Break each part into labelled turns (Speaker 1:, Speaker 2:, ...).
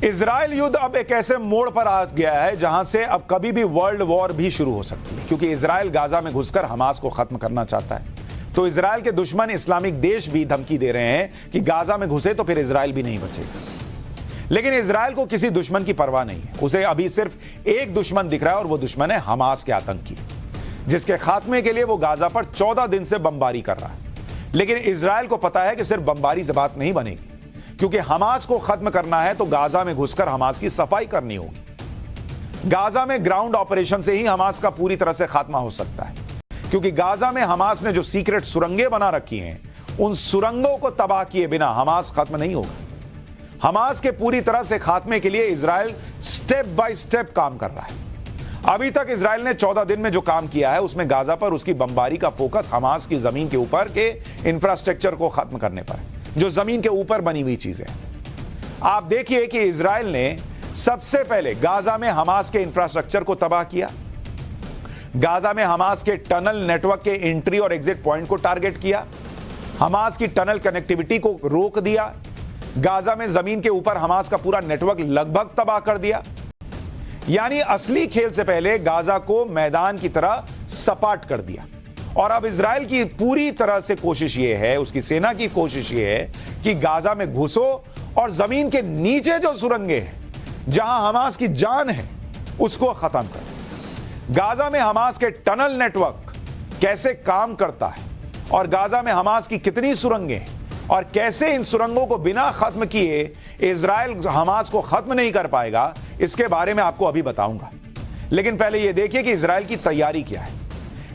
Speaker 1: Israel युद्ध अब एक ऐसे मोड़ पर आ गया है जहां से अब कभी भी वर्ल्ड वॉर भी शुरू हो सकती है, क्योंकि इजराइल गाजा में घुसकर हमास को खत्म करना चाहता है। तो इजराइल के दुश्मन इस्लामिक देश भी धमकी दे रहे हैं कि गाजा में घुसे तो फिर इजराइल भी नहीं बचेगा। लेकिन इजराइल को किसी दुश्मन की परवाह नहीं है। उसे अभी सिर्फ एक दुश्मन दिख रहा है और वो दुश्मन है हमास के आतंकी, जिसके खात्मे के लिए वो गाजा पर 14 दिन से बमबारी कर रहा है। लेकिन इजराइल को पता है कि सिर्फ बमबारी से बात नहीं बनेगी, क्योंकि हमास को खत्म करना है तो गाजा में घुसकर हमास की सफाई करनी होगी। गाजा में ग्राउंड ऑपरेशन से ही हमास का पूरी तरह से खात्मा हो सकता है, क्योंकि गाजा में हमास ने जो सीक्रेट सुरंगें बना रखी हैं, उन सुरंगों को तबाह किए बिना हमास खत्म नहीं होगा। हमास के पूरी तरह से खात्मे के लिए इजराइल स्टेप बाय स्टेप काम कर रहा है। अभी तक इजराइल ने 14 दिन में जो काम किया है उसमें गाजा पर उसकी बमबारी का फोकस हमास की जमीन के ऊपर के इंफ्रास्ट्रक्चर को खत्म करने पर है, जो जमीन के ऊपर बनी हुई चीजें। आप देखिए कि इजराइल ने सबसे पहले गाजा में हमास के इंफ्रास्ट्रक्चर को तबाह किया, गाजा में हमास के टनल नेटवर्क के एंट्री और एग्जिट पॉइंट को टारगेट किया, हमास की टनल कनेक्टिविटी को रोक दिया, गाजा में जमीन के ऊपर हमास का पूरा नेटवर्क लगभग तबाह कर दिया। यानी असली खेल से पहले गाजा को मैदान की तरह सपाट कर दिया। और अब इजराइल की पूरी तरह से कोशिश यह है, उसकी सेना की कोशिश यह है कि गाजा में घुसो और जमीन के नीचे जो सुरंगें हैं, जहां हमास की जान है, उसको खत्म करो। गाजा में हमास के टनल नेटवर्क कैसे काम करता है और गाजा में हमास की कितनी सुरंगें हैं और कैसे इन सुरंगों को बिना खत्म किए इजराइल हमास को खत्म नहीं कर पाएगा, इसके बारे में आपको अभी बताऊंगा। लेकिन पहले यह देखिए कि इजराइल की तैयारी क्या है।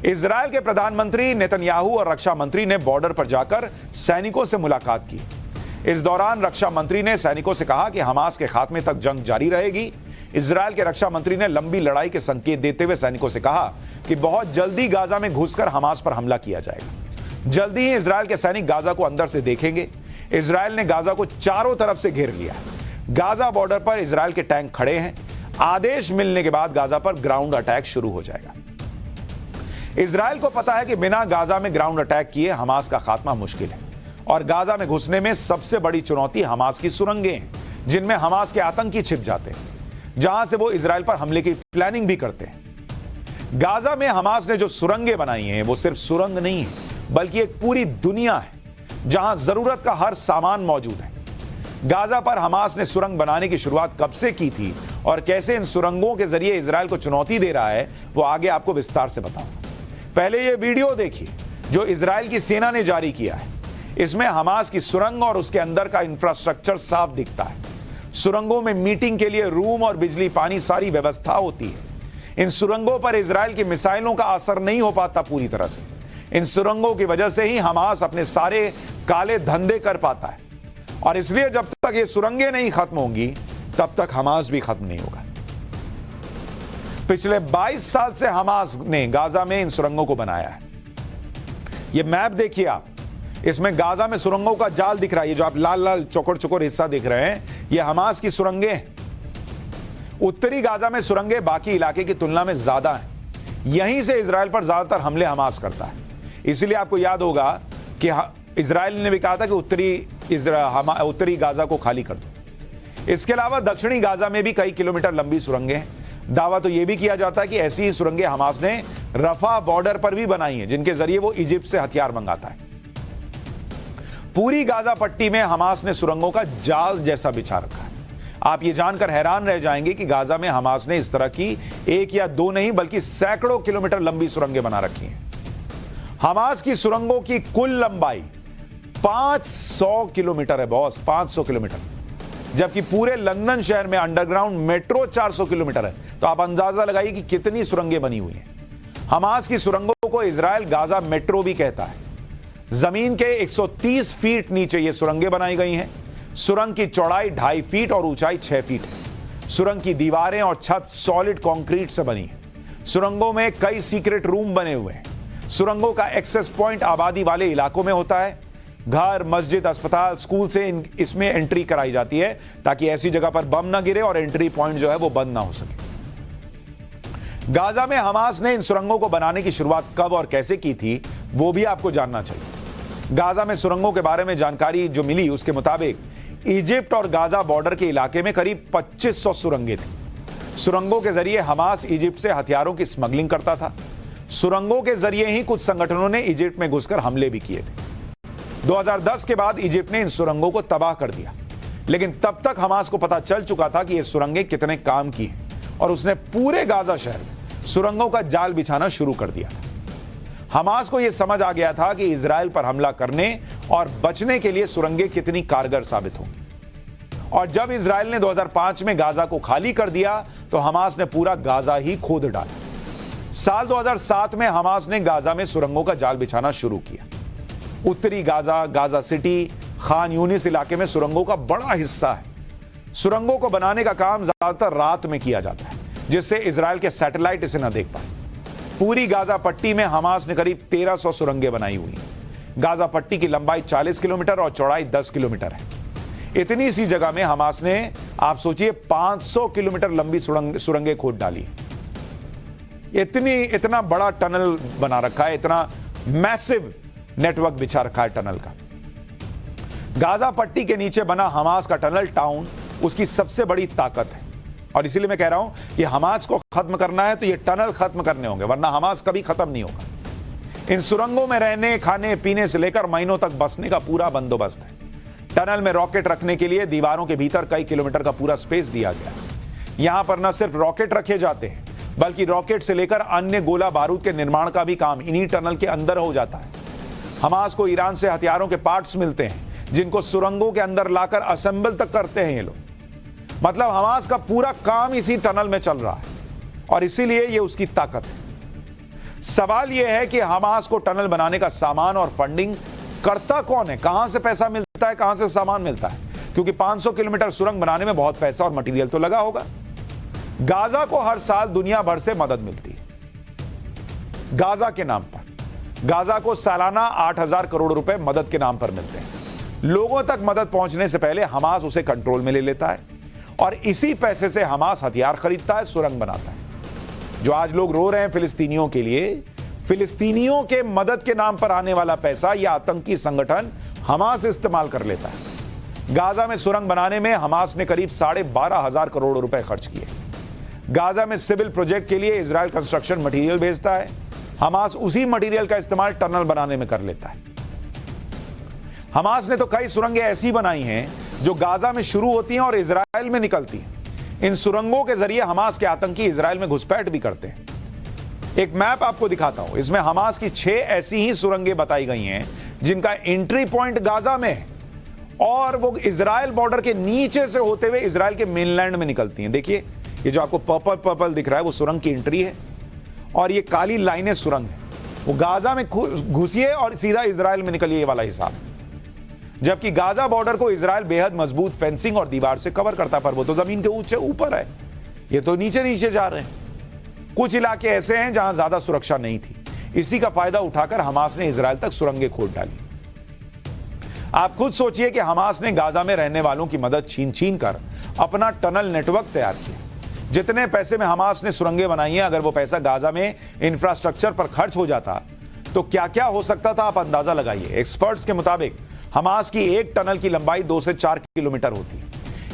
Speaker 1: इजराइल के प्रधानमंत्री नेतन्याहू और रक्षा मंत्री ने बॉर्डर पर जाकर सैनिकों से मुलाकात की। इस दौरान रक्षा मंत्री ने सैनिकों से कहा कि हमास के खात्मे तक जंग जारी रहेगी। इजराइल के रक्षा मंत्री ने लंबी लड़ाई के संकेत देते हुए सैनिकों से कहा कि बहुत जल्दी गाजा में घुसकर हमास पर हमला किया जाएगा। जल्दी ही इजराइल के सैनिक गाजा को अंदर से देखेंगे। इजराइल ने गाजा को चारों तरफ से घेर लिया। गाजा बॉर्डर पर इजराइल के टैंक खड़े हैं। आदेश मिलने के बाद गाजा पर ग्राउंड अटैक शुरू हो जाएगा। इजराइल को पता है कि बिना गाजा में ग्राउंड अटैक किए हमास का खात्मा मुश्किल है और गाजा में घुसने में सबसे बड़ी चुनौती हमास की सुरंगें हैं, जिनमें हमास के आतंकी छिप जाते हैं, जहां से वो इजराइल पर हमले की प्लानिंग भी करते हैं। गाजा में हमास ने जो सुरंगें बनाई हैं, वो सिर्फ सुरंग नहीं है, बल्कि एक पूरी दुनिया है जहां जरूरत का हर सामान मौजूद है। गाजा पर हमास ने सुरंग बनाने की शुरुआत कब से की थी और कैसे इन सुरंगों के जरिए इजराइल को चुनौती दे रहा है, वो आगे आपको विस्तार से बताऊंगा। पहले ये वीडियो देखिए जो इजराइल की सेना ने जारी किया है। इसमें हमास की सुरंग और उसके अंदर का इंफ्रास्ट्रक्चर साफ दिखता है। सुरंगों में मीटिंग के लिए रूम और बिजली पानी सारी व्यवस्था होती है। इन सुरंगों पर इजराइल की मिसाइलों का असर नहीं हो पाता पूरी तरह से। इन सुरंगों की वजह से ही हमास अपने सारे काले धंधे कर पाता है और इसलिए जब तक ये सुरंगें नहीं खत्म होंगी तब तक हमास भी खत्म नहीं होगा। पिछले 22 साल से हमास ने गाजा में इन सुरंगों को बनाया है। ये मैप देखिए आप, इसमें गाजा में सुरंगों का जाल दिख रहा है। ये जो आप लाल लाल चौकोर चौकोर हिस्सा देख रहे हैं, ये हमास की सुरंगें हैं। उत्तरी गाजा में सुरंगें बाकी इलाके की तुलना में ज्यादा हैं। यहीं से इजराइल पर ज्यादातर हमले हमास करता है। इसीलिए आपको याद होगा कि इजराइल ने भी कहा था कि उत्तरी गाजा को खाली कर दो। इसके अलावा दक्षिणी गाजा में भी कई किलोमीटर लंबी सुरंगें हैं। दावा तो यह भी किया जाता है कि ऐसी ही सुरंगें हमास ने रफा बॉर्डर पर भी बनाई हैं, जिनके जरिए वो इजिप्ट से हथियार मंगाता है। पूरी गाजा पट्टी में हमास ने सुरंगों का जाल जैसा बिछा रखा है। आप ये जानकर हैरान रह जाएंगे कि गाजा में हमास ने इस तरह की एक या दो नहीं बल्कि सैकड़ों किलोमीटर लंबी सुरंगें बना रखी हैं। हमास की सुरंगों की कुल लंबाई 500 किलोमीटर है बॉस, 500 किलोमीटर, जबकि पूरे लंदन शहर में अंडरग्राउंड मेट्रो 400 किलोमीटर है। तो आप अंदाजा लगाइए कि कितनी सुरंगें बनी हुई हैं। हमास की सुरंगों को इजराइल गाजा मेट्रो भी कहता है। जमीन के 130 फीट नीचे ये सुरंगें बनाई गई हैं। सुरंग की चौड़ाई 2.5 फीट और ऊंचाई 6 फीट है। सुरंग की दीवारें और छत सॉलिड कंक्रीट से बनी है। सुरंगों में कई सीक्रेट रूम बने हुए हैं। सुरंगों का एक्सेस पॉइंट आबादी वाले इलाकों में होता है। घर, मस्जिद, अस्पताल, स्कूल से इसमें एंट्री कराई जाती है ताकि ऐसी जगह पर बम ना गिरे और एंट्री पॉइंट जो है वो बंद ना हो सके। गाजा में हमास ने इन सुरंगों को बनाने की शुरुआत कब और कैसे की थी, वो भी आपको जानना चाहिए। गाजा में सुरंगों के बारे में जानकारी जो मिली उसके मुताबिक इजिप्ट और गाजा बॉर्डर के इलाके में करीब 2500 सुरंगें थी। सुरंगों के जरिए हमास इजिप्ट से हथियारों की स्मगलिंग करता था। सुरंगों के जरिए ही कुछ संगठनों ने इजिप्ट में घुसकर हमले भी किए थे। 2010 के बाद इजिप्ट ने इन सुरंगों को तबाह कर दिया, लेकिन तब तक हमास को पता चल चुका था कि ये सुरंगें कितने काम की हैं और उसने पूरे गाजा शहर में सुरंगों का जाल बिछाना शुरू कर दिया था। हमास को यह समझ आ गया था कि इजराइल पर हमला करने और बचने के लिए सुरंगें कितनी कारगर साबित होंगी। और जब इजराइल ने 2005 में गाजा को खाली कर दिया तो हमास ने पूरा गाजा ही खोद डाला। साल 2007 में हमास ने गाजा में सुरंगों का जाल बिछाना शुरू किया। उत्तरी Gaza, Gaza City, Khan Yunis इलाके में सुरंगों का बड़ा हिस्सा है। सुरंगों को बनाने का काम ज्यादातर रात में किया जाता है, जिससे इजराइल के सैटेलाइट इसे न देख पाए। पूरी गाजा पट्टी में हमास ने करीब 1300 सुरंगें बनाई हुई हैं। गाजा पट्टी की लंबाई 40 किलोमीटर और चौड़ाई 10 किलोमीटर है। इतनी सी जगह में हमास ने, आप सोचिए, 500 किलोमीटर लंबी सुरंगें खोद डाली। इतना बड़ा टनल बना रखा है, इतना मैसिव नेटवर्क बिछा रखा है टनल का। गाजा पट्टी के नीचे बना हमास का टनल टाउन उसकी सबसे बड़ी ताकत है, और इसीलिए मैं कह रहा हूं कि हमास को खत्म करना है तो ये टनल खत्म करने होंगे, वरना हमास कभी खत्म नहीं होगा। इन सुरंगों में रहने, खाने, पीने से लेकर महीनों तक बसने का पूरा बंदोबस्त है। टनल में रॉकेट रखने के लिए दीवारों के भीतर कई किलोमीटर का पूरा स्पेस दिया गया। यहां पर न सिर्फ रॉकेट रखे जाते हैं, बल्कि रॉकेट से लेकर अन्य गोला बारूद के निर्माण का भी काम इन्हीं टनल के अंदर हो जाता है। हमास को ईरान से हथियारों के पार्ट्स मिलते हैं, जिनको सुरंगों के अंदर लाकर असेंबल तक करते हैं ये लोग। मतलब हमास का पूरा काम इसी टनल में चल रहा है, और इसीलिए ये उसकी ताकत है। सवाल यह है कि हमास को टनल बनाने का सामान और फंडिंग करता कौन है? कहां से पैसा मिलता है, कहां से सामान मिलता है? क्योंकि 500 किलोमीटर सुरंग बनाने में बहुत पैसा और मटेरियल तो लगा होगा। गाजा को हर साल दुनिया भर से मदद मिलती है गाजा के नाम पर। गाजा को सालाना 8000 करोड़ रुपए मदद के नाम पर मिलते हैं। लोगों तक मदद पहुंचने से पहले हमास उसे कंट्रोल में ले लेता है, और इसी पैसे से हमास हथियार खरीदता है, सुरंग बनाता है। जो आज लोग रो रहे हैं फिलिस्तीनियों के लिए, फिलिस्तीनियों के मदद के नाम पर आने वाला पैसा यह आतंकी संगठन हमास इस्तेमाल कर लेता है। गाजा में सुरंग बनाने में हमास ने करीब 12,500 करोड़ रुपए खर्च किए। गाजा में सिविल प्रोजेक्ट के लिए इजराइल कंस्ट्रक्शन मटेरियल भेजता है। हमास उसी मटेरियल का इस्तेमाल टनल बनाने में कर लेता है। हमास ने तो कई सुरंगें ऐसी बनाई हैं जो गाजा में शुरू होती हैं और इजराइल में निकलती हैं। इन सुरंगों के जरिए हमास के आतंकी इजराइल में घुसपैठ भी करते हैं। एक मैप आपको दिखाता हूं, इसमें हमास की 6 ऐसी ही सुरंगें बताई गई हैं जिनका एंट्री पॉइंट गाजा में है, और वो इजराइल बॉर्डर के नीचे से होते हुए इजराइल के मेनलैंड में निकलती हैं। देखिए, ये जो आपको पर्पल पर्पल दिख रहा है वो सुरंग की एंट्री है, और ये काली लाइनें सुरंग है। वो गाजा में घुसिए और सीधा इजराइल में निकलिए, ये वाला हिसाब। जबकि गाजा बॉर्डर को इजराइल बेहद मजबूत फेंसिंग और दीवार से कवर करता, पर वो तो जमीन के ऊंचे ऊपर है, ये तो नीचे नीचे जा रहे हैं। कुछ इलाके ऐसे हैं जहां ज्यादा सुरक्षा नहीं थी। इसी का फायदा उठाकर हमास ने इजराइल तक सुरंगें खोद डाली। आप खुद सोचिए कि हमास ने गाजा में रहने वालों की मदद छीन छीन कर अपना टनल नेटवर्क तैयार किया। जितने पैसे में हमास ने सुरंगें बनाई हैं, अगर वो पैसा गाजा में इंफ्रास्ट्रक्चर पर खर्च हो जाता तो क्या क्या हो सकता था, आप अंदाजा लगाइए। एक्सपर्ट्स के मुताबिक हमास की एक टनल की लंबाई 2 से 4 किलोमीटर होती है।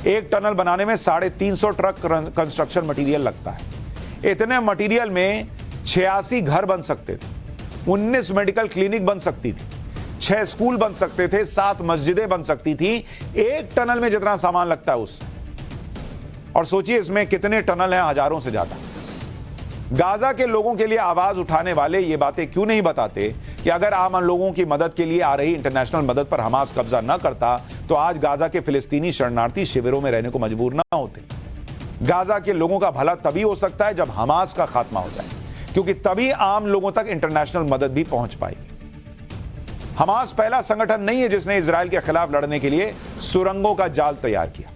Speaker 1: एक टनल बनाने में 350 ट्रक कंस्ट्रक्शन मटेरियल लगता है। इतने मटेरियल में 86 घर बन सकते थे, 19 मेडिकल क्लिनिक बन सकती थी, 6 स्कूल बन सकते थे, 7 मस्जिदें बन सकती थी। एक टनल में जितना सामान लगता है उससे। और सोचिए इसमें कितने टनल हैं, हजारों से ज्यादा। गाजा के लोगों के लिए आवाज उठाने वाले ये बातें क्यों नहीं बताते कि अगर आम लोगों की मदद के लिए आ रही इंटरनेशनल मदद पर हमास कब्जा न करता तो आज गाजा के फिलिस्तीनी शरणार्थी शिविरों में रहने को मजबूर ना होते। गाजा के लोगों का भला तभी हो सकता है जब हमास का खात्मा हो जाए, क्योंकि तभी आम लोगों तक इंटरनेशनल मदद भी पहुंच पाएगी। हमास पहला संगठन नहीं है जिसने इजराइल के खिलाफ लड़ने के लिए सुरंगों का जाल तैयार किया।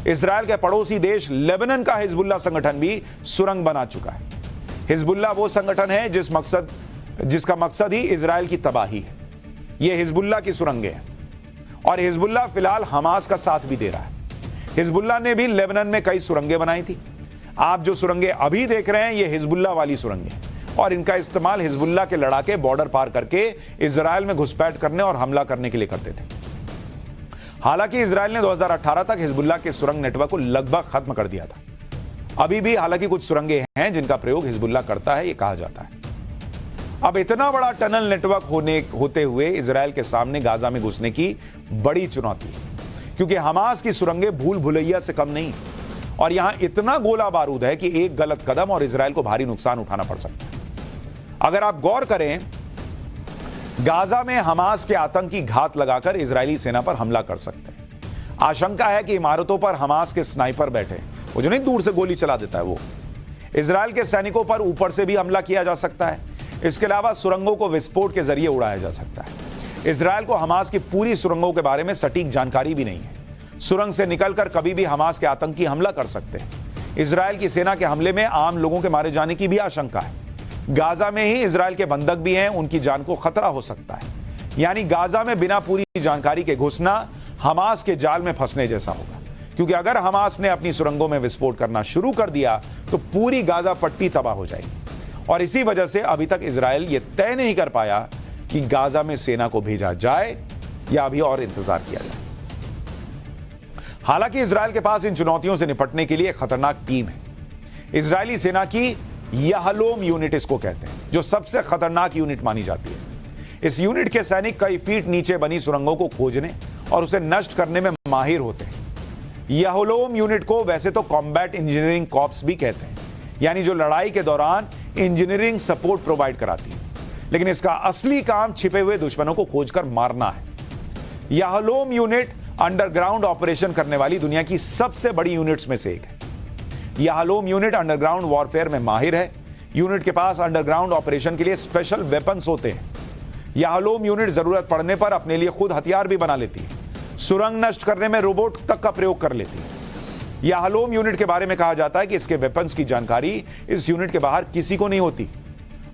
Speaker 1: इजराइल के पड़ोसी देश लेबनान का हिजबुल्लाह संगठन भी सुरंग बना चुका है। हिजबुल्लाह वो संगठन है जिसका मकसद ही इजराइल की तबाही है। यह हिजबुल्लाह की सुरंगें हैं, और हिजबुल्लाह फिलहाल हमास का साथ भी दे रहा है। हिजबुल्लाह ने भी लेबनान में कई सुरंगें बनाई थी। आप जो सुरंगें अभी देख रहे हैं, ये हिजबुल्लाह वाली सुरंगें, और इनका इस्तेमाल हिजबुल्लाह के लड़ाके बॉर्डर पार करके इजराइल में घुसपैठ करने और हमला करने के लिए करते थे। हालांकि इजराइल ने 2018 तक हिजबुल्लाह के सुरंग नेटवर्क को लगभग खत्म कर दिया था। अभी भी हालांकि कुछ सुरंगें हैं जिनका प्रयोग हिजबुल्लाह करता है, यह कहा जाता है। अब इतना बड़ा टनल नेटवर्क होते हुए इजराइल के सामने गाजा में घुसने की बड़ी चुनौती है, क्योंकि हमास की सुरंगें भूल भुलैया से कम नहीं और यहां इतना गोला बारूद है कि एक गलत कदम और इजराइल को भारी नुकसान उठाना पड़ सकता है। अगर आप गौर करें, गाजा में हमास के आतंकी घात लगाकर इजरायली सेना पर हमला कर सकते हैं। आशंका है कि इमारतों पर हमास के स्नाइपर बैठे, वो जो नहीं दूर से गोली चला देता है, वो इजराइल के सैनिकों पर ऊपर से भी हमला किया जा सकता है। इसके अलावा सुरंगों को विस्फोट के जरिए उड़ाया जा सकता है। इजराइल को हमास की पूरी सुरंगों के बारे में सटीक जानकारी भी नहीं है। सुरंग से निकलकर कभी भी हमास के आतंकी हमला कर सकते हैं। इजराइल की सेना के हमले में आम लोगों के मारे जाने की भी आशंका है। गाजा में ही इजराइल के बंधक भी हैं, उनकी जान को खतरा हो सकता है। यानी गाजा में बिना पूरी जानकारी के घुसना हमास के जाल में फंसने जैसा होगा, क्योंकि अगर हमास ने अपनी सुरंगों में विस्फोट करना शुरू कर दिया तो पूरी गाजा पट्टी तबाह हो जाएगी। और इसी वजह से अभी तक इजराइल यह तय नहीं कर पाया कि गाजा में सेना को भेजा जाए या अभी और इंतजार किया जाए। हालांकि इजराइल के पास इन चुनौतियों से निपटने के लिए एक खतरनाक टीम है। इजरायली सेना की याहलोम यूनिट इसको कहते हैं, जो सबसे खतरनाक यूनिट मानी जाती है। इस यूनिट के सैनिक कई फीट नीचे बनी सुरंगों को खोजने और उसे नष्ट करने में माहिर होते हैं। याहलोम यूनिट को वैसे तो कॉम्बैट इंजीनियरिंग कॉर्प्स भी कहते हैं, यानी जो लड़ाई के दौरान इंजीनियरिंग सपोर्ट प्रोवाइड कराती है, लेकिन इसका असली काम छिपे हुए दुश्मनों को खोजकर मारना है। याहलोम यूनिट अंडरग्राउंड ऑपरेशन करने वाली दुनिया की सबसे बड़ी यूनिट्स में से एक है। याहलोम यूनिट अंडरग्राउंड वॉरफेयर में माहिर है। यूनिट के पास अंडरग्राउंड ऑपरेशन के लिए स्पेशल वेपन्स होते हैं। याहलोम यूनिट जरूरत पड़ने पर अपने लिए खुद हथियार भी बना लेती है। सुरंग नष्ट करने में रोबोट तक का प्रयोग कर लेती है। याहलोम यूनिट के बारे में कहा जाता है कि इसके वेपन्स की जानकारी इस यूनिट के बाहर किसी को नहीं होती।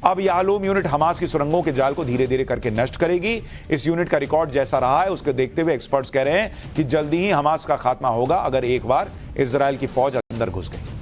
Speaker 1: अब याहलोम यूनिट हमास की सुरंगों के जाल को धीरे धीरे करके नष्ट करेगी। इस यूनिट का रिकॉर्ड जैसा रहा है उसके देखते हुए एक्सपर्ट्स कह रहे हैं कि जल्दी ही हमास का खात्मा होगा अगर एक बार इजराइल की फौज अंदर घुस गई।